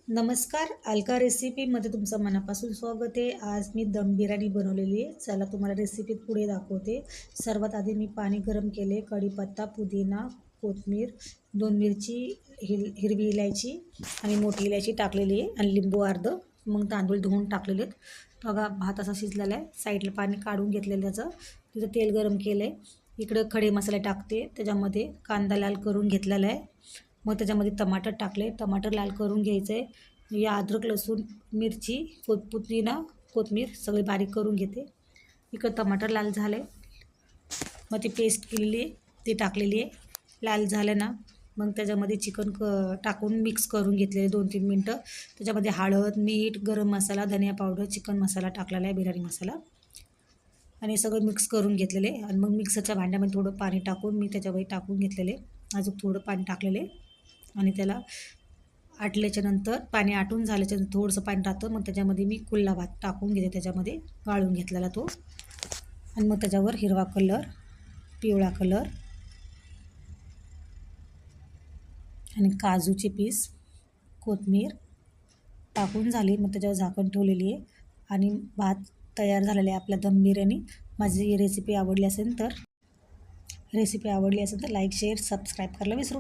नमस्कार, अलका रेसिपीमध्ये तुमचं मनापासून स्वागत आहे. आज मी दम बिर्याणी बनवलेली आहे. चला तुम्हाला रेसिपीत पुढे दाखवते. सर्वात आधी मी पाणी गरम केले. कढीपत्ता, पुदिना, कोथिंबीर, 2 मिरची, हिरवी इलायची आणि मोठी इलायची टाकलेली आहे आणि लिंबू अर्धं. मग तांदूळ धुवून टाकलेले आहेत. बघा भात असा शिजलेला आहे. साईडला पाणी काढून घेतलेलं त्याचं. तिथं तेल गरम केलं आहे. इकडं खडे मसाले टाकते. त्याच्यामध्ये कांदा लाल करून घेतलेला आहे. मग त्याच्यामध्ये टमाटर टाकले. टमाटर लाल करून घ्यायचं आहे. या अद्रक, लसूण, मिरची, पुदिना, कोथिंबीर सगळे बारीक करून घेते. इकडं टमाटर लाल झाले. मग ती पेस्ट केलेली आहे ती टाकलेली आहे. लाल झालं ना मग त्याच्यामध्ये चिकन टाकून मिक्स करून घेतलेले 2-3 मिनटं. त्याच्यामध्ये हळद, मीठ, गरम मसाला, धनिया पावडर, चिकन मसाला टाकलेला आहे, बिर्याणी मसाला आणि सगळं मिक्स करून घेतलेले. आणि मग मिक्सरच्या भांड्यामध्ये थोडं पाणी टाकून मी त्याच्यामध्ये टाकून घेतलेले. अजून थोडं पाणी टाकलेले आणि त्याला आटल्याच्या नंतर पाणी आटून झाल्याच्या नंतर थोडंसं पाणी राहतं. मग त्याच्यामध्ये मी कुल्ला भात टाकून घेते. त्याच्यामध्ये गाळून घेतलेला तो आणि मग त्याच्यावर हिरवा कलर, पिवळा कलर आणि काजूचे पीस, कोथिंबीर टाकून झाली. मग त्याच्यावर झाकण ठेवलेली आहे आणि भात तयार झालेला आहे आपला दम बिर्याणी. माझी रेसिपी आवडली असेल तर लाईक, शेअर, सबस्क्राईब करायला विसरू